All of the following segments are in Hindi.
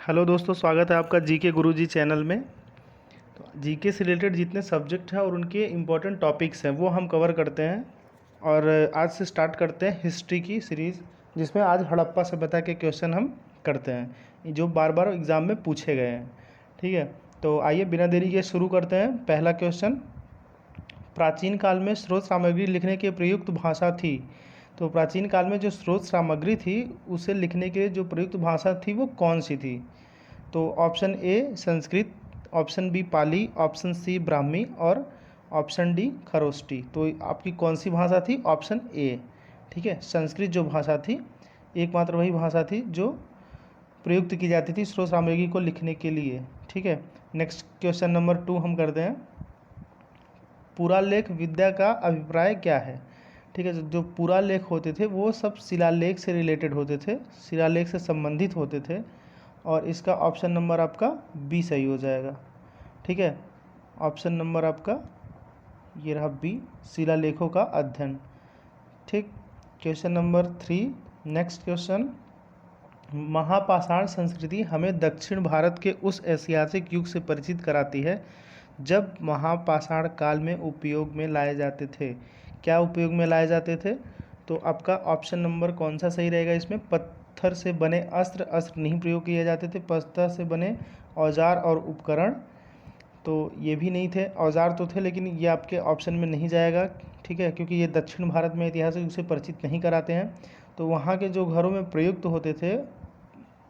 हेलो दोस्तों, स्वागत है आपका जीके गुरुजी चैनल में। तो जीके से रिलेटेड जितने सब्जेक्ट हैं और उनके इम्पोर्टेंट टॉपिक्स हैं वो हम कवर करते हैं। और आज से स्टार्ट करते हैं हिस्ट्री की सीरीज़, जिसमें आज हड़प्पा सभ्यता के क्वेश्चन हम करते हैं जो बार बार एग्ज़ाम में पूछे गए हैं। ठीक है, तो आइए बिना देरी के शुरू करते हैं। पहला क्वेश्चन, प्राचीन काल में स्रोत सामग्री लिखने के प्रयुक्त भाषा थी। तो प्राचीन काल में जो स्रोत सामग्री थी उसे लिखने के लिए जो प्रयुक्त भाषा थी वो कौन सी थी? तो option A Sanskrit, option B Pali, option C Brahmi और ऑप्शन डी खरोष्टी। तो आपकी कौन सी भाषा थी? Option A. ठीक है, संस्कृत जो भाषा थी एकमात्र वही भाषा थी जो प्रयुक्त की जाती थी स्रोत सामग्री को लिखने के लिए। ठीक है, नेक्स्ट क्वेश्चन नंबर 2 हम करते हैं। पुरालेख विद्या का अभिप्राय क्या है? ठीक है, जो पुरालेख होते थे वो सब शिलालेख से रिलेटेड होते थे, शिलालेख से संबंधित होते थे। और इसका ऑप्शन नंबर आपका बी सही हो जाएगा। ठीक है, ऑप्शन नंबर आपका ये रहा बी, शिलालेखों का अध्ययन। ठीक, क्वेश्चन नंबर 3, नेक्स्ट क्वेश्चन, महापाषाण संस्कृति हमें दक्षिण भारत के उस ऐतिहासिक युग से परिचित कराती है जब महापाषाण काल में उपयोग में लाए जाते थे। क्या उपयोग में लाए जाते थे? तो आपका ऑप्शन नंबर कौन सा सही रहेगा इसमें? पत्थर से बने अस्त्र नहीं प्रयोग किए जाते थे, पत्थर से बने औजार और उपकरण तो ये भी नहीं थे। औजार तो थे लेकिन ये आपके ऑप्शन में नहीं जाएगा। ठीक है, क्योंकि ये दक्षिण भारत में ऐतिहासिक रूप से परिचित नहीं कराते हैं। तो वहाँ के जो घरों में प्रयुक्त होते थे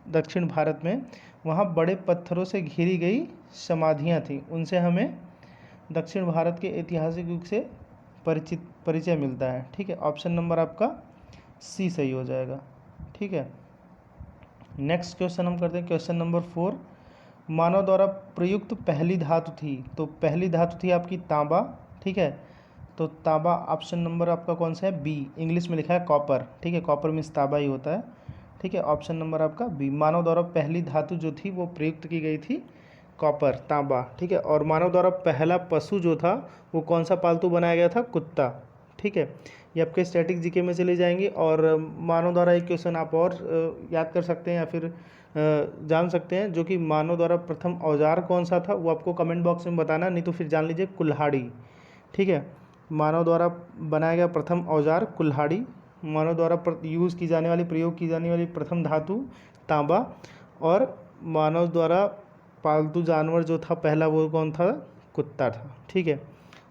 दक्षिण भारत में, वहाँ बड़े पत्थरों से घिरी गई समाधियाँ थीं, उनसे हमें दक्षिण भारत के ऐतिहासिक युग से परिचय मिलता है। ठीक है, ऑप्शन नंबर आपका सी सही हो जाएगा। ठीक है, नेक्स्ट क्वेश्चन हम करते हैं क्वेश्चन नंबर 4, मानव द्वारा प्रयुक्त पहली धातु थी। तो पहली धातु थी आपकी तांबा। ठीक है, तो तांबा ऑप्शन नंबर आपका कौन सा है? बी, इंग्लिश में लिखा है कॉपर। ठीक है, कॉपर मीन्स तांबा ही होता है। ठीक है, ऑप्शन नंबर आपका बी, मानव द्वारा पहली धातु जो थी वो प्रयुक्त की गई थी कॉपर, तांबा। ठीक है, और मानव द्वारा पहला पशु जो था वो कौन सा पालतू बनाया गया था? कुत्ता। ठीक है, ये आपके स्टैटिक जीके में चले जाएंगे। और मानव द्वारा एक क्वेश्चन आप और याद कर सकते हैं या फिर जान सकते हैं, जो कि मानव द्वारा प्रथम औजार कौन सा था वो आपको कमेंट बॉक्स में बताना, नहीं तो फिर जान लीजिए कुल्हाड़ी। ठीक है, मानव द्वारा बनाया गया प्रथम औजार कुल्हाड़ी, मानव द्वारा यूज़ की जाने वाली प्रयोग की जाने वाली प्रथम धातु तांबा, और मानव द्वारा पालतू जानवर जो था पहला वो कौन था? कुत्ता था। ठीक है,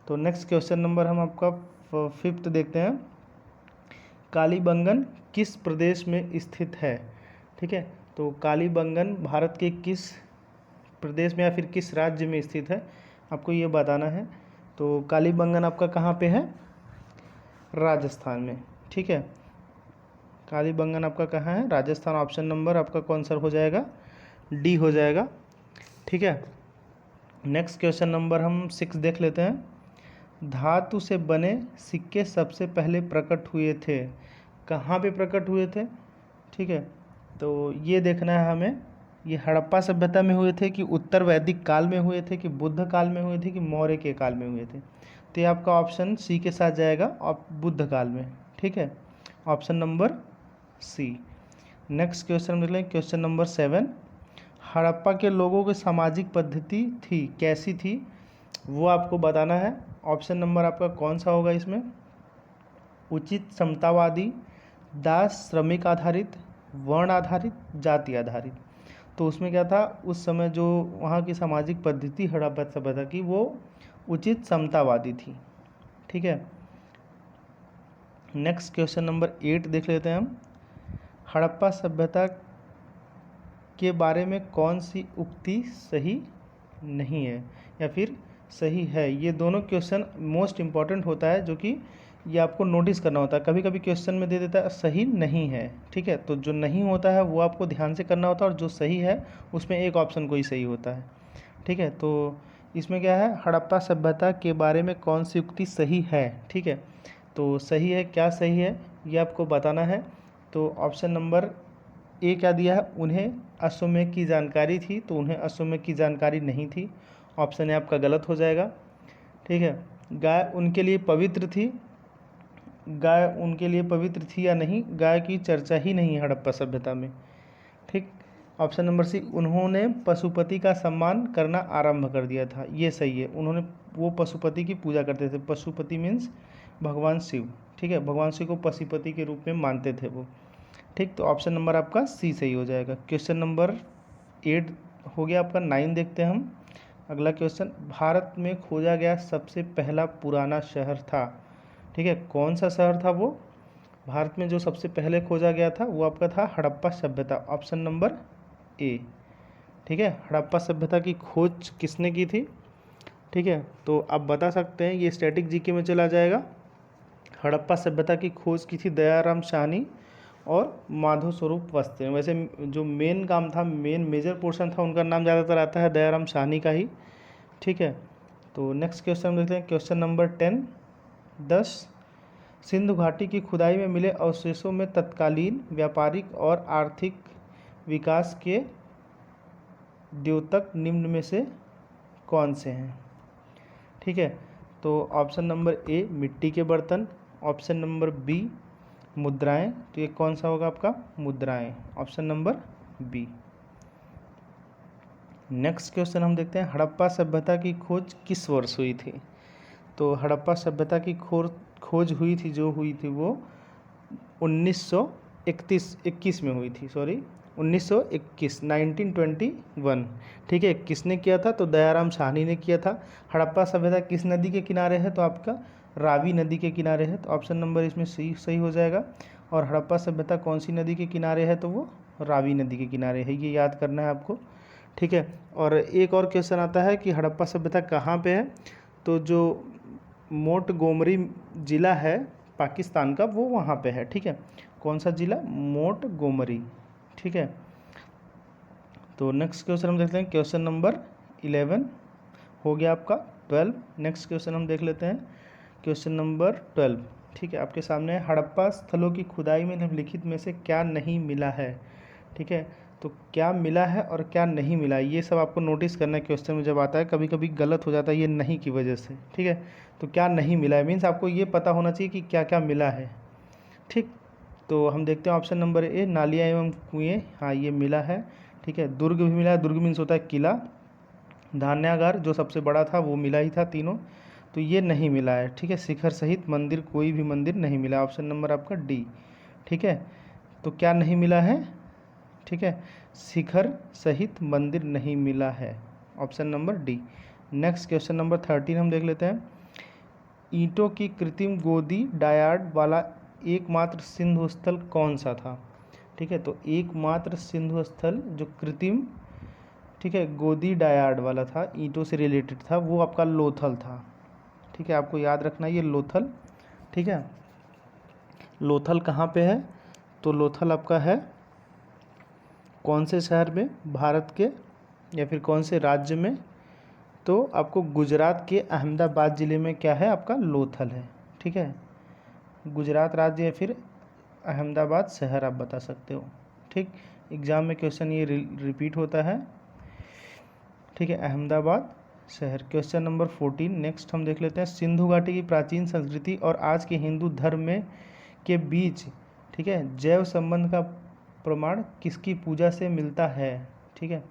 तो नेक्स्ट क्वेश्चन नंबर हम आपका 5th देखते हैं। कालीबंगन किस प्रदेश में स्थित है? ठीक है, तो कालीबंगन भारत के किस प्रदेश में या फिर किस राज्य में स्थित है आपको ये बताना है। तो कालीबंगन आपका कहाँ पे है? राजस्थान में। ठीक है, कालीबंगन आपका कहाँ है? राजस्थान। ऑप्शन नंबर आपका कौन सा हो जाएगा? डी हो जाएगा। ठीक है, नेक्स्ट क्वेश्चन नंबर हम 6 देख लेते हैं। धातु से बने सिक्के सबसे पहले प्रकट हुए थे, कहाँ पे प्रकट हुए थे? ठीक है, तो ये देखना है हमें, ये हड़प्पा सभ्यता में हुए थे कि उत्तर वैदिक काल में हुए थे कि बुद्ध काल में हुए थे कि मौर्य के काल में हुए थे? तो ये आपका ऑप्शन सी के साथ जाएगा, और बुद्ध काल में। ठीक है, option number C. Next question देख लें, क्वेश्चन नंबर 7, हड़प्पा के लोगों की सामाजिक पद्धति थी कैसी थी वो आपको बताना है। ऑप्शन नंबर आपका कौन सा होगा इसमें? उचित समतावादी, दास श्रमिक आधारित, वर्ण आधारित, जाति आधारित। तो उसमें क्या था, उस समय जो वहाँ की सामाजिक पद्धति हड़प्पा सभ्यता की वो उचित समतावादी थी। ठीक है, नेक्स्ट क्वेश्चन नंबर 8 देख लेते हैं हम। हड़प्पा सभ्यता के बारे में कौन सी उक्ति सही नहीं है या फिर सही है? ये दोनों क्वेश्चन मोस्ट इम्पॉर्टेंट होता है, जो कि ये आपको नोटिस करना होता है। कभी कभी क्वेश्चन में दे देता है सही नहीं है। ठीक है, तो जो नहीं होता है वो आपको ध्यान से करना होता है, और जो सही है उसमें एक ऑप्शन कोई सही होता है। ठीक है, तो इसमें क्या है, हड़प्पा सभ्यता के बारे में कौन सी उक्ति सही है? ठीक है, तो सही है, क्या सही है ये आपको बताना है। तो ऑप्शन नंबर ए क्या दिया है, उन्हें अश्वमेध की जानकारी थी, तो उन्हें अश्वमेध की जानकारी नहीं थी। ऑप्शन ए आपका गलत हो जाएगा। ठीक है, गाय उनके लिए पवित्र थी, गाय उनके लिए पवित्र थी या नहीं, गाय की चर्चा ही नहीं है हड़प्पा सभ्यता में। ठीक, ऑप्शन नंबर सी, उन्होंने पशुपति का सम्मान करना आरंभ कर दिया था, ये सही है। उन्होंने, वो पशुपति की पूजा करते थे। पशुपति मीन्स भगवान शिव, ठीक है, भगवान शिव को पशुपति के रूप में मानते थे वो, ठीक। तो ऑप्शन नंबर आपका सी सही हो जाएगा। क्वेश्चन नंबर 8 हो गया आपका। 9 देखते हैं हम। अगला क्वेश्चन, भारत में खोजा गया सबसे पहला पुराना शहर था, ठीक है, कौन सा शहर था वो? भारत में जो सबसे पहले खोजा गया था वो आपका था हड़प्पा सभ्यता, ऑप्शन नंबर ए, ठीक है। हड़प्पा सभ्यता की खोज किसने की थी, ठीक है, तो आप बता सकते हैं, ये स्टैटिक जीके में चला जाएगा। हड़प्पा सभ्यता की खोज की थी दयाराम साहनी और माधव स्वरूप वस्त्र ने। वैसे जो मेन काम था, मेन मेजर पोर्शन था, उनका नाम ज़्यादातर आता है दयाराम साहनी का ही, ठीक है। तो नेक्स्ट क्वेश्चन देखते हैं, क्वेश्चन नंबर 10। सिंधु घाटी की खुदाई में मिले अवशेषों में तत्कालीन व्यापारिक और आर्थिक विकास के द्योतक निम्न में से कौन से हैं, ठीक है। तो ऑप्शन नंबर ए मिट्टी के बर्तन, ऑप्शन नंबर बी मुद्राएं, तो ये कौन सा होगा आपका? मुद्राएं, option number B. Next question हम देखते हैं, हड़प्पा सभ्यता की खोज किस वर्ष हुई थी? तो हड़प्पा सभ्यता की खोज हुई थी, जो हुई थी वो 1921 में हुई थी, सॉरी 1921, 1921, ठीक है। किसने किया था? तो दयाराम साहनी ने किया था। हड़प्पा सभ्यता किस नदी के किनारे है? तो आपका रावी नदी के किनारे है, तो ऑप्शन नंबर इसमें सी सही हो जाएगा। और हड़प्पा सभ्यता कौन सी नदी के किनारे है? तो वो रावी नदी के किनारे है, ये याद करना है आपको, ठीक है। और एक और क्वेश्चन आता है कि हड़प्पा सभ्यता कहाँ पे है? तो जो मोंटगोमरी ज़िला है पाकिस्तान का, वो वहाँ पे है, ठीक है। कौन सा ज़िला? मोंटगोमरी, ठीक है। तो नेक्स्ट क्वेश्चन हम देखते हैं, क्वेश्चन नंबर 11 हो गया आपका। 12 नेक्स्ट क्वेश्चन हम देख लेते हैं, क्वेश्चन नंबर 12, ठीक है। आपके सामने है, हड़प्पा स्थलों की खुदाई में निम्नलिखित में से क्या नहीं मिला है, ठीक है। तो क्या मिला है और क्या नहीं मिला, ये सब आपको नोटिस करना है क्वेश्चन में जब आता है। कभी कभी गलत हो जाता है ये नहीं की वजह से, ठीक है। तो क्या नहीं मिला है मीन्स आपको ये पता होना चाहिए कि क्या क्या मिला है, ठीक। तो हम देखते हैं ऑप्शन नंबर ए, नालियाँ एवं कुएँ, हाँ ये मिला है, ठीक है। दुर्ग भी मिला है, दुर्ग मीन्स होता है किला। धान्यागार जो सबसे बड़ा था वो मिला ही था तीनों, तो ये नहीं मिला है, ठीक है। शिखर सहित मंदिर, कोई भी मंदिर नहीं मिला, ऑप्शन नंबर आपका डी, ठीक है। तो क्या नहीं मिला है, ठीक है, शिखर सहित मंदिर नहीं मिला है, option number D. Next question number 13 हम देख लेते हैं, ईंटों की कृत्रिम गोदी डायाड वाला एकमात्र सिंधु स्थल कौन सा था, ठीक है। तो एकमात्र सिंधु स्थल जो कृत्रिम, ठीक है, गोदी डायाड वाला था, ईंटों से रिलेटेड था, वो आपका लोथल था, ठीक है। आपको याद रखना ये लोथल, ठीक है। लोथल कहाँ पे है? तो लोथल आपका है कौन से शहर में? भारत के या फिर कौन से राज्य में? तो आपको गुजरात के अहमदाबाद ज़िले में क्या है? आपका लोथल है, ठीक है। गुजरात राज्य या फिर अहमदाबाद शहर आप बता सकते हो, ठीक। एग्ज़ाम में क्वेश्चन ये रिपीट होता है, ठीक है, अहमदाबाद शहर। क्वेश्चन नंबर 14 नेक्स्ट हम देख लेते हैं, सिंधु घाटी की प्राचीन संस्कृति और आज के हिंदू धर्म में के बीच, ठीक है, जैव संबंध का प्रमाण किसकी पूजा से मिलता है, ठीक है।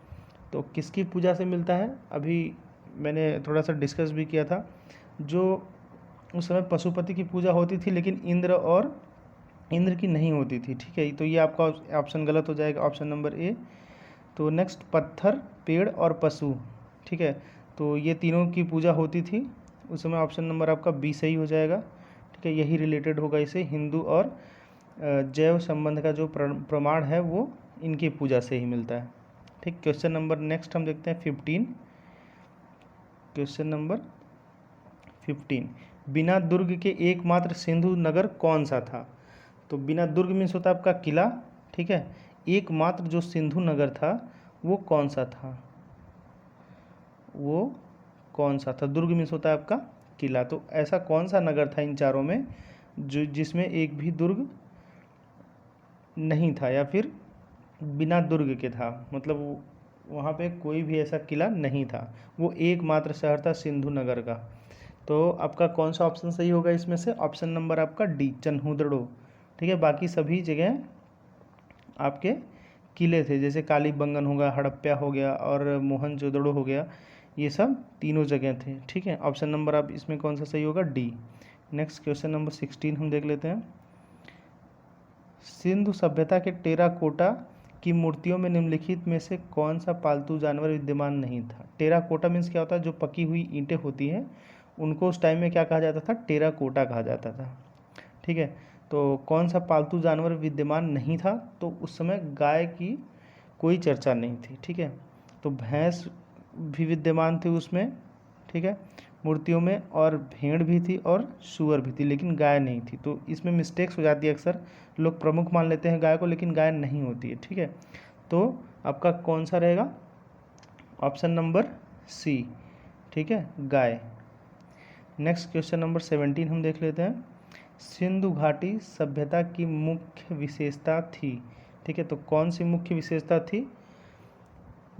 तो किसकी पूजा से मिलता है? अभी मैंने थोड़ा सा डिस्कस भी किया था, जो उस समय पशुपति की पूजा होती थी लेकिन इंद्र की नहीं होती थी, ठीक है। तो ये आपका ऑप्शन गलत हो जाएगा, ऑप्शन नंबर ए। तो नेक्स्ट, पत्थर, पेड़ और पशु, ठीक है, तो ये तीनों की पूजा होती थी उस समय, ऑप्शन नंबर आपका बी सही हो जाएगा, ठीक है। यही रिलेटेड होगा इसे, हिंदू और जैव संबंध का जो प्रमाण है वो इनकी पूजा से ही मिलता है, ठीक। क्वेश्चन नंबर नेक्स्ट हम देखते हैं 15, क्वेश्चन नंबर 15, बिना दुर्ग के एकमात्र सिंधु नगर कौन सा था? तो बिना दुर्ग मीन्स होता है आपका किला, ठीक है। एकमात्र जो सिंधु नगर था वो कौन सा था? वो कौन सा था? दुर्ग मीन्स होता है आपका किला, तो ऐसा कौन सा नगर था इन चारों में जो जिसमें एक भी दुर्ग नहीं था या फिर बिना दुर्ग के था, मतलब वहाँ पे कोई भी ऐसा किला नहीं था, वो एकमात्र शहर था सिंधु नगर का। तो आपका कौन सा ऑप्शन सही होगा इसमें से? ऑप्शन नंबर आपका डी, चन्हुद्रो, ठीक है। बाकी सभी जगह आपके किले थे, जैसे कालीबंगन हो गया, हड़प्पा हो गया और मोहनजोदड़ो हो गया, ये सब तीनों जगह थे। ठीक है, ऑप्शन नंबर आप इसमें कौन सा सही होगा? डी। नेक्स्ट क्वेश्चन नंबर 16 हम देख लेते हैं। सिंधु सभ्यता के टेराकोटा की मूर्तियों में निम्नलिखित में से कौन सा पालतू जानवर विद्यमान नहीं था? टेराकोटा मीन्स क्या होता है? जो पकी हुई ईंटें होती हैं उनको उस टाइम में क्या कहा जाता था? टेराकोटा कहा जाता था। ठीक है, तो कौन सा पालतू जानवर विद्यमान नहीं था? तो उस समय गाय की कोई चर्चा नहीं थी। ठीक है, तो भैंस भी विद्यमान थी उसमें, ठीक है, मूर्तियों में, और भेड़ भी थी और सूअर भी थी, लेकिन गाय नहीं थी। तो इसमें मिस्टेक्स हो जाती है, अक्सर लोग प्रमुख मान लेते हैं गाय को, लेकिन गाय नहीं होती है। ठीक है, तो आपका कौन सा रहेगा? Option number C. ठीक है, गाय। नेक्स्ट क्वेश्चन नंबर 17 हम देख लेते हैं। सिंधु घाटी सभ्यता की मुख्य विशेषता थी। ठीक है, तो कौन सी मुख्य विशेषता थी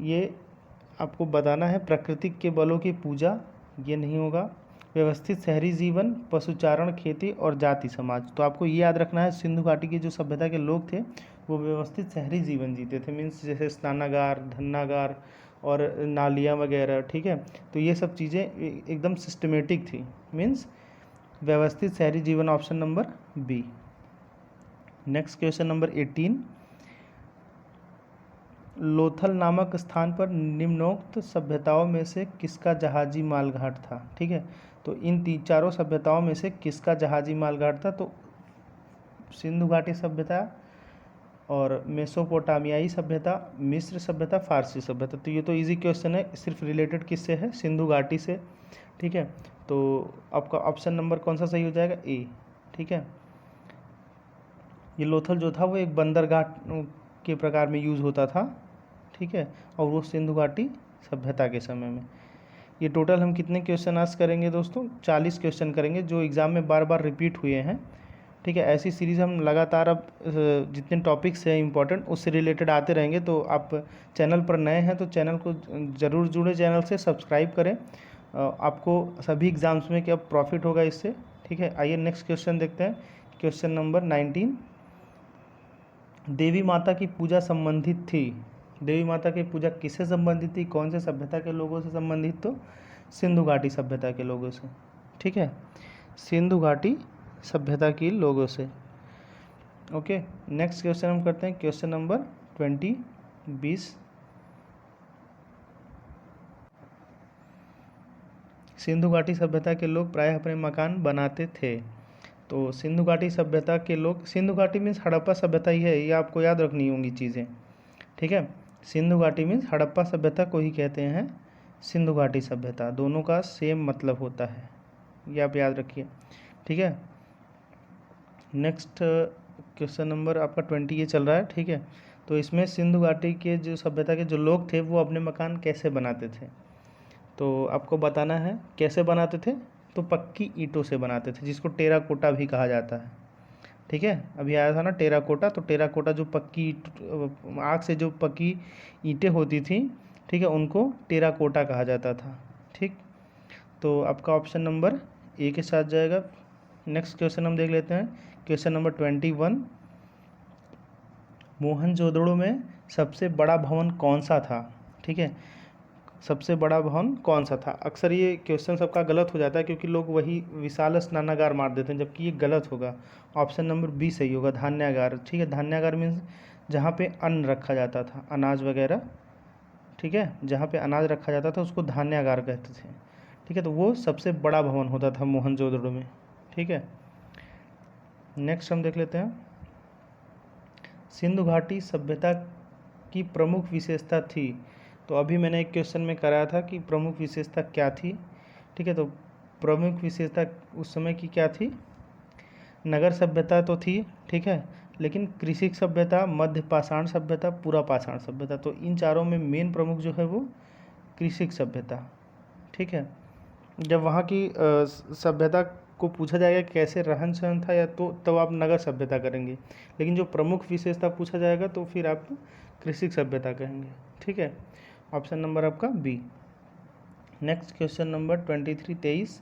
ये आपको बताना है। प्राकृतिक के बलों की पूजा, ये नहीं होगा। व्यवस्थित शहरी जीवन, पशुचारण, खेती और जाति समाज। तो आपको ये याद रखना है, सिंधु घाटी की जो सभ्यता के लोग थे वो व्यवस्थित शहरी जीवन जीते थे, मीन्स जैसे स्नानागार, धन्नागार और नालियाँ वगैरह। ठीक है, तो ये सब चीज़ें एकदम सिस्टमेटिक थी, मीन्स व्यवस्थित शहरी जीवन, option number B. Next question number 18। Lothal नामक स्थान पर निम्नोक्त सभ्यताओं में से किसका जहाजी मालघाट था? ठीक है, तो इन चारों सभ्यताओं में से किसका जहाजी मालघाट था? तो सिंधु घाटी सभ्यता और मेसोपोटामियाई सभ्यता, मिस्र सभ्यता, फारसी सभ्यता। तो ये तो इजी क्वेश्चन है, सिर्फ रिलेटेड किससे है? सिंधु घाटी से। ठीक है, तो आपका ऑप्शन नंबर कौन सा सही हो जाएगा? ए। ठीक है, ये लोथल जो था वो एक बंदरगाह के प्रकार में यूज़ होता था। ठीक है, और वो सिंधु घाटी सभ्यता के समय में। ये टोटल हम कितने क्वेश्चन आंसर करेंगे दोस्तों? 40 क्वेश्चन करेंगे, जो एग्ज़ाम में बार बार रिपीट हुए हैं। ठीक है, ऐसी सीरीज़ हम लगातार अब जितने टॉपिक्स हैं इंपॉर्टेंट उससे रिलेटेड आते रहेंगे। तो आप चैनल पर नए हैं तो चैनल को ज़रूर जुड़े, चैनल से सब्सक्राइब करें, आपको सभी एग्ज़ाम्स में क्या प्रॉफिट होगा इससे। ठीक है, आइए नेक्स्ट क्वेश्चन देखते हैं। Question number 19। देवी माता की पूजा संबंधित थी। देवी माता की पूजा किससे संबंधित थी? कौन से सभ्यता के लोगों से संबंधित? तो सिंधु घाटी सभ्यता के लोगों से। ठीक है, सिंधु घाटी सभ्यता के लोगों से। ओके, नेक्स्ट क्वेश्चन हम करते हैं, क्वेश्चन नंबर 20। सिंधु घाटी सभ्यता के लोग प्रायः अपने मकान बनाते थे। तो सिंधु घाटी सभ्यता के लोग, सिंधु घाटी मीन्स हड़प्पा सभ्यता ही है, ये आपको याद रखनी होंगी चीज़ें। ठीक है, सिंधु घाटी मीन्स हड़प्पा सभ्यता को ही कहते हैं सिंधु घाटी सभ्यता, दोनों का सेम मतलब होता है, ये आप याद रखिए। ठीक है, नेक्स्ट क्वेश्चन नंबर आपका 20 ये चल रहा है। ठीक है, तो इसमें सिंधु घाटी के जो सभ्यता के जो लोग थे वो अपने मकान कैसे बनाते थे? तो आपको बताना है कैसे बनाते थे। तो पक्की ईंटों से बनाते थे, जिसको टेराकोटा भी कहा जाता है। ठीक है, अभी आया था ना टेराकोटा, तो टेराकोटा जो पक्की आग से जो पक्की ईंटें होती थी, ठीक है, उनको टेराकोटा कहा जाता था। ठीक, तो आपका ऑप्शन नंबर ए के साथ जाएगा। नेक्स्ट क्वेश्चन हम देख लेते हैं, क्वेश्चन नंबर 21। मोहनजोदड़ो में सबसे बड़ा भवन कौन सा था? ठीक है, सबसे बड़ा भवन कौन सा था? अक्सर ये क्वेश्चन सबका गलत हो जाता है, क्योंकि लोग वही विशाल स्नानागार मार देते हैं, जबकि ये गलत होगा। ऑप्शन नंबर बी सही होगा, धान्यागार। ठीक है, धान्यागार मीन्स जहाँ पे अन्न रखा जाता था, अनाज वगैरह। ठीक है, जहाँ पे अनाज रखा जाता था उसको धान्यागार कहते थे। ठीक है, तो वो सबसे बड़ा भवन होता था मोहनजोदड़ो में। ठीक है, नेक्स्ट हम देख लेते हैं, सिंधु घाटी सभ्यता की प्रमुख विशेषता थी। तो अभी मैंने एक क्वेश्चन में कराया था कि प्रमुख विशेषता क्या थी। ठीक है, तो प्रमुख विशेषता उस समय की क्या थी? नगर सभ्यता तो थी, ठीक है, लेकिन कृषि सभ्यता, मध्य पाषाण सभ्यता, पूरा पाषाण सभ्यता। तो इन चारों में मेन प्रमुख जो है वो कृषि सभ्यता। ठीक है, जब वहाँ की सभ्यता को पूछा जाएगा कैसे रहन सहन था, या तो तब आप नगर सभ्यता करेंगे, लेकिन जो प्रमुख विशेषता पूछा जाएगा तो फिर आप कृषि सभ्यता कहेंगे। ठीक है, ऑप्शन नंबर आपका B. Next question number 23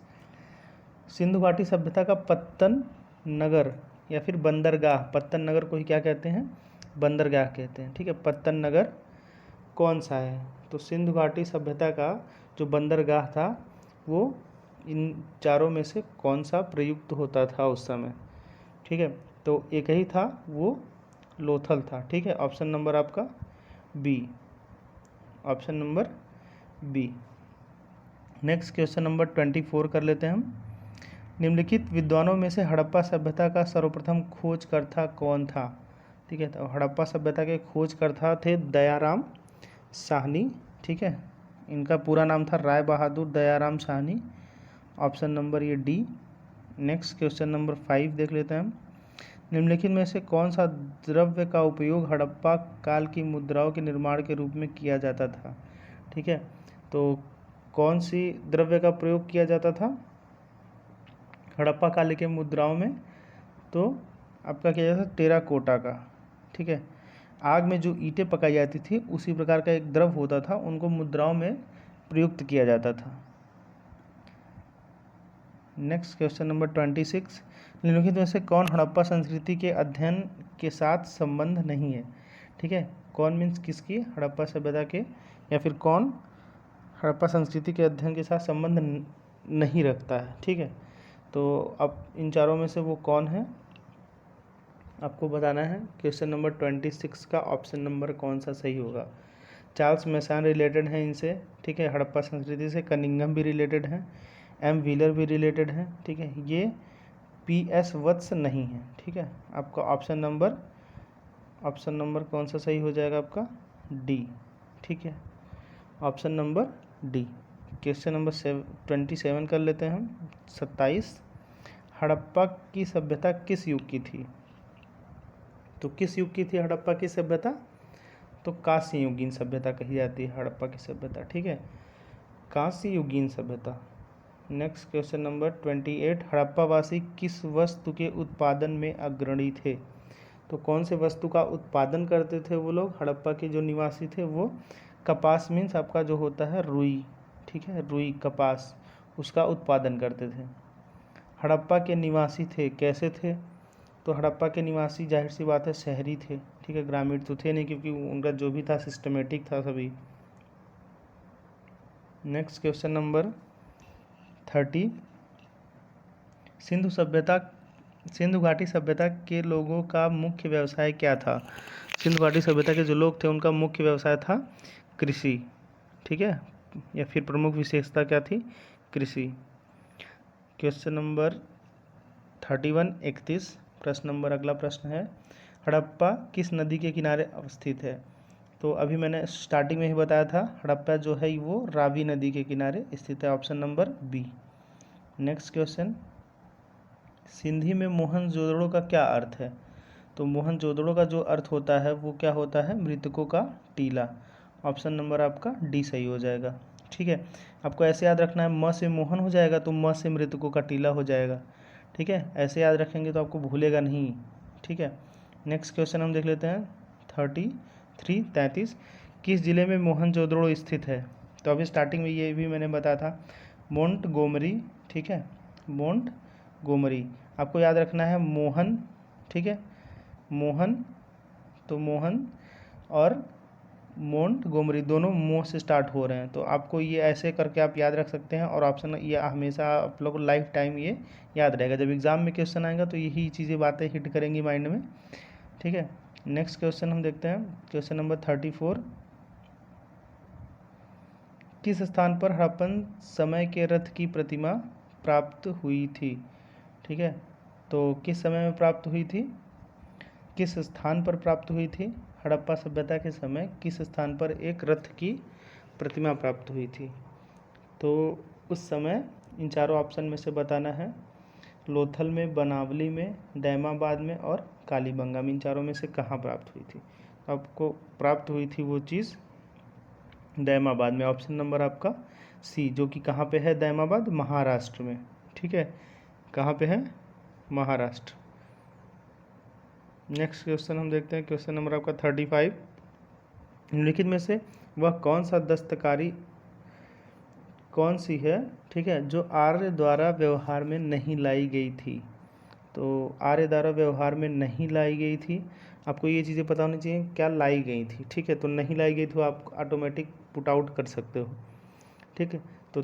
Sindhu घाटी सभ्यता का पत्तन नगर या फिर बंदरगाह, पत्तन नगर को ही क्या कहते हैं? बंदरगाह कहते हैं। ठीक है, पत्तन नगर कौन सा है? तो सिंधु घाटी सभ्यता का जो बंदरगाह था वो इन चारों में से कौन सा प्रयुक्त होता था उस समय? ठीक है, तो एक ही था, वो लोथल था। ठीक है, ऑप्शन नंबर आपका B, option number B. Next question number 24 कर लेते हैं हम। निम्नलिखित विद्वानों में से हड़प्पा सभ्यता का सर्वप्रथम खोजकर्ता कौन था? ठीक है, तो हड़प्पा सभ्यता के खोजकर्ता थे दयाराम साहनी। ठीक है, इनका पूरा नाम था राय बहादुर दयाराम साहनी, ऑप्शन नंबर ये डी। नेक्स्ट क्वेश्चन नंबर 5 देख लेते हैं हम। निम्नलिखित में से कौन सा द्रव्य का उपयोग हड़प्पा काल की मुद्राओं के निर्माण के रूप में किया जाता था? ठीक है, तो कौन सी द्रव्य का प्रयोग किया जाता था हड़प्पा काल के मुद्राओं में? तो आपका किया जाता था टेराकोटा का। ठीक है, आग में जो ईंटें पकाई जाती थी उसी प्रकार का एक द्रव होता था, उनको मुद्राओं में प्रयुक्त किया जाता था। Next question number 26। निम्नलिखित में से कौन हड़प्पा संस्कृति के अध्ययन के साथ संबंध नहीं है? ठीक है, कौन मीन्स किसकी? हड़प्पा सभ्यता के, या फिर कौन हड़प्पा संस्कृति के अध्ययन के साथ संबंध नहीं रखता है? ठीक है, तो अब इन चारों में से वो कौन है आपको बताना है। क्वेश्चन नंबर 26 का ऑप्शन नंबर कौन सा सही होगा? चार्ल्स मैसन रिलेटेड है इनसे। ठीक है, हड़प्पा संस्कृति से। कनिंघम भी रिलेटेड है, एम व्हीलर भी रिलेटेड है। ठीक है, ये PS वत्स नहीं है। ठीक है, आपका ऑप्शन नंबर कौन सा सही हो जाएगा? आपका डी। ठीक है, option number D. Question number 27 कर लेते हैं हम। 27, हड़प्पा की सभ्यता किस युग की थी? तो किस युग की थी हड़प्पा की सभ्यता? तो कांस्य युगीन सभ्यता कही जाती है हड़प्पा की सभ्यता। ठीक है, कांस्य युगीन सभ्यता। नेक्स्ट क्वेश्चन नंबर 28, हड़प्पावासी किस वस्तु के उत्पादन में अग्रणी थे? तो कौन से वस्तु का उत्पादन करते थे वो लोग? हड़प्पा के जो निवासी थे वो कपास मीन्स आपका जो होता है रुई। ठीक है, रुई कपास, उसका उत्पादन करते थे। हड़प्पा के निवासी थे, कैसे थे? तो हड़प्पा के निवासी जाहिर सी बात है शहरी थे। ठीक है, ग्रामीण तो थे नहीं, क्योंकि उनका जो भी था सिस्टमेटिक था सभी। नेक्स्ट क्वेश्चन नंबर 30, सिंधु घाटी सभ्यता के लोगों का मुख्य व्यवसाय क्या था? सिंधु घाटी सभ्यता के जो लोग थे उनका मुख्य व्यवसाय था कृषि। ठीक है, या फिर प्रमुख विशेषता क्या थी? कृषि। क्वेश्चन नंबर 31 प्रश्न नंबर अगला प्रश्न है, हड़प्पा किस नदी के किनारे अवस्थित है? तो अभी मैंने स्टार्टिंग में ही बताया था, हड़प्पा जो है वो रावी नदी के किनारे स्थित है, option number B. Next question, Sindhi में मोहनजोदड़ो का क्या अर्थ है? तो मोहनजोदड़ो का जो अर्थ होता है वो क्या होता है? मृतकों का टीला, ऑप्शन नंबर आपका डी सही हो जाएगा। ठीक है, आपको ऐसे याद रखना है, म से मोहन हो जाएगा तो म से मृतकों का टीला हो जाएगा। ठीक है, ऐसे याद रखेंगे तो आपको भूलेगा नहीं। ठीक है, नेक्स्ट क्वेश्चन हम देख लेते हैं 33, किस जिले में मोहनजोदड़ो स्थित है? तो अभी स्टार्टिंग में ये भी मैंने बताया था, मोंटगोमरी। ठीक है, मोंटगोमरी, आपको याद रखना है मोहन। ठीक है, मोहन, तो मोहन और मोंटगोमरी दोनों मोह से स्टार्ट हो रहे हैं, तो आपको ये ऐसे करके आप याद रख सकते हैं। और ऑप्शन ये हमेशा आप लोग लाइफ टाइम ये याद रहेगा, जब एग्ज़ाम में क्वेश्चन आएगा तो यही चीज़ें बातें हिट करेंगी माइंड में। ठीक है, नेक्स्ट क्वेश्चन हम देखते हैं, क्वेश्चन नंबर 34, किस स्थान पर हड़प्पन समय के रथ की प्रतिमा प्राप्त हुई थी? ठीक है, तो किस समय में प्राप्त हुई थी, किस स्थान पर प्राप्त हुई थी? हड़प्पा सभ्यता के समय किस स्थान पर एक रथ की प्रतिमा प्राप्त हुई थी? तो उस समय इन चारों ऑप्शन में से बताना है, लोथल में, बनावली में, दैमाबाद में और कालीबंगा में, इन चारों में से कहाँ प्राप्त हुई थी? आपको प्राप्त हुई थी वो चीज़ दैमाबाद में, ऑप्शन नंबर आपका सी, जो कि कहाँ पे है? दैमाबाद, महाराष्ट्र में। ठीक है, कहाँ पे है? महाराष्ट्र। नेक्स्ट क्वेश्चन हम देखते हैं, क्वेश्चन नंबर आपका 35, निम्नलिखित में से वह कौन सा दस्तकारी कौन सी है? ठीक है, जो आर्य द्वारा व्यवहार में नहीं लाई गई थी? तो आर्य द्वारा व्यवहार में नहीं लाई गई थी आपको ये चीज़ें पता होनी चाहिए क्या लाई गई थी, ठीक है। तो नहीं लाई गई तो आप ऑटोमेटिक पुट आउट कर सकते हो, ठीक है। तो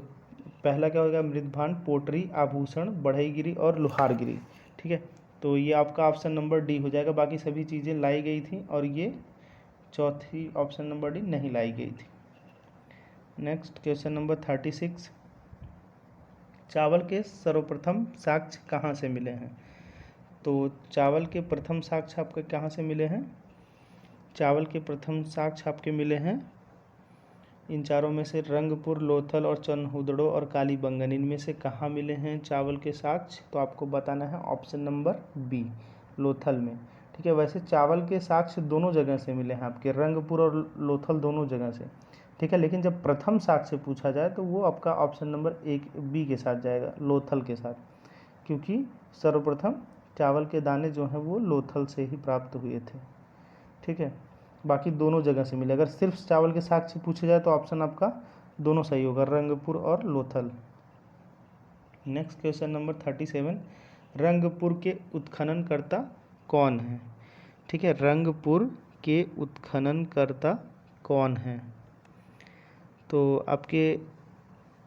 पहला क्या होगा, मृदभांड, पोटरी, आभूषण, बढ़ईगिरी और लोहारगिरी, ठीक है। तो ये आपका ऑप्शन नंबर डी हो जाएगा। बाकी सभी चीज़ें लाई गई थी और ये चौथी ऑप्शन नंबर डी नहीं लाई गई थी। नेक्स्ट क्वेश्चन नंबर 36, चावल के सर्वप्रथम साक्ष्य कहाँ से मिले हैं? तो चावल के प्रथम साक्ष्य आपके कहाँ से मिले हैं? चावल के प्रथम साक्ष्य आपके मिले हैं इन चारों में से रंगपुर, लोथल और चनहुदड़ो और कालीबंगन, इनमें से कहाँ मिले हैं चावल के साक्ष्य? तो आपको बताना है ऑप्शन नंबर बी, लोथल में, ठीक है। वैसे चावल के साक्ष्य दोनों जगह से मिले हैं आपके, रंगपुर और लोथल दोनों जगह से, ठीक है। लेकिन जब प्रथम साक्ष्य पूछा जाए तो वो आपका ऑप्शन नंबर एक बी के साथ जाएगा, लोथल के साथ, क्योंकि सर्वप्रथम चावल के दाने जो हैं वो लोथल से ही प्राप्त हुए थे, ठीक है। बाकी दोनों जगह से मिले। अगर सिर्फ चावल के साक्ष्य पूछे जाए तो ऑप्शन आपका दोनों सही होगा, रंगपुर और Lothal. Next question number 37, Rangpur के उत्खननकर्ता कौन है? ठीक है, रंगपुर के उत्खननकर्ता कौन है? तो आपके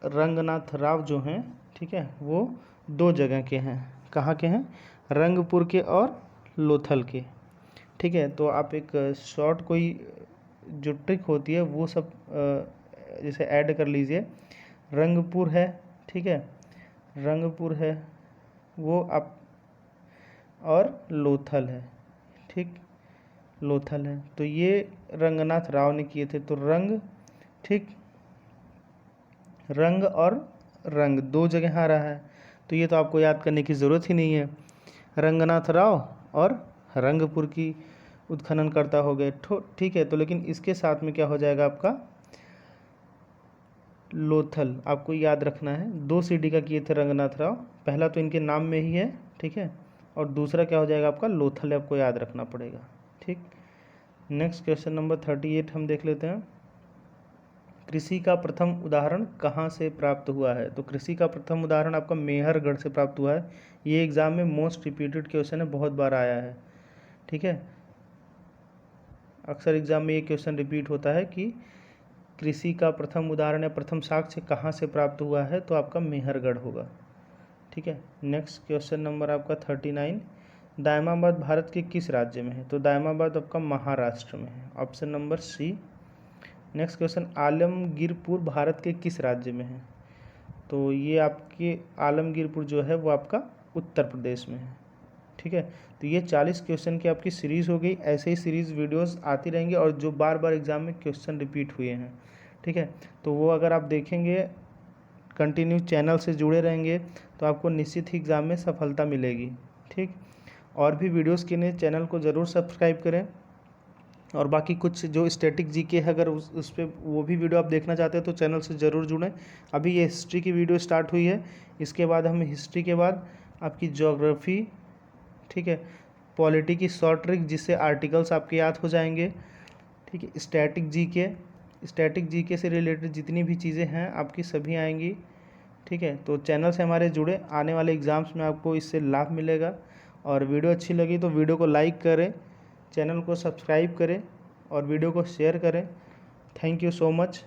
रंगनाथ राव जो हैं, ठीक है, वो दो जगह के हैं। कहाँ के हैं? रंगपुर के और लोथल के, ठीक है। तो आप एक शॉर्ट कोई जो ट्रिक होती है वो सब जैसे ऐड कर लीजिए। रंगपुर है, ठीक है, रंगपुर है वो आप, और लोथल है, ठीक, लोथल है। तो ये रंगनाथ राव ने किए थे। तो रंग, ठीक, रंग और रंग दो जगह आ रहा है, तो ये तो आपको याद करने की ज़रूरत ही नहीं है। रंगनाथ राव और रंगपुर की उत्खननकर्ता हो गए, ठीक है। तो लेकिन इसके साथ में क्या हो जाएगा आपका, लोथल। आपको याद रखना है, 2 सीडी का किए थे रंगनाथ राव, पहला तो इनके नाम में ही है, ठीक है, और दूसरा क्या हो जाएगा आपका, लोथल, आपको याद रखना पड़ेगा, ठीक। नेक्स्ट क्वेश्चन नंबर 38 हम देख लेते हैं, कृषि का प्रथम उदाहरण कहाँ से प्राप्त हुआ है? तो कृषि का प्रथम उदाहरण आपका मेहरगढ़ से प्राप्त हुआ है। ये एग्जाम में मोस्ट रिपीटेड क्वेश्चन है, बहुत बार आया है, ठीक है। अक्सर एग्जाम में ये क्वेश्चन रिपीट होता है कि कृषि का प्रथम उदाहरण या प्रथम साक्ष्य कहाँ से प्राप्त हुआ है? तो आपका मेहरगढ़ होगा, ठीक है। नेक्स्ट क्वेश्चन नंबर आपका 39, दायमाबाद भारत के किस राज्य में है? तो दायमाबाद आपका महाराष्ट्र में है, option number C. Next question, Alamgirpur Bharat के किस राज्य में है? तो ये आपके आलमगीरपुर जो है वो आपका उत्तर प्रदेश में है, ठीक है। तो ये 40 क्वेश्चन की आपकी सीरीज़ हो गई। ऐसे ही सीरीज़ वीडियोस आती रहेंगी और जो बार बार एग्जाम में क्वेश्चन रिपीट हुए हैं, ठीक है, तो वो अगर आप देखेंगे, कंटिन्यू चैनल से जुड़े रहेंगे, तो आपको निश्चित ही एग्ज़ाम में सफलता मिलेगी, ठीक। और भी वीडियोस के लिए चैनल को ज़रूर सब्सक्राइब करें। और बाकी कुछ जो स्टैटिक जीके है, अगर उस पर वो भी वीडियो आप देखना चाहते हैं तो चैनल से ज़रूर जुड़ें। अभी ये हिस्ट्री की वीडियो स्टार्ट हुई है, इसके बाद हम हिस्ट्री के बाद आपकी ज्योग्राफी, ठीक है, पॉलिटी की शॉर्ट ट्रिक जिससे आर्टिकल्स आपके याद हो जाएंगे, ठीक है, स्टैटिक जीके से रिलेटेड जितनी भी चीज़ें हैं आपकी सभी आएंगी, ठीक है। तो चैनल से हमारे जुड़े, आने वाले एग्ज़ाम्स में आपको इससे लाभ मिलेगा। और वीडियो अच्छी लगी तो वीडियो को लाइक करें, चैनल को सब्सक्राइब करें और वीडियो को शेयर करें। Thank you so much.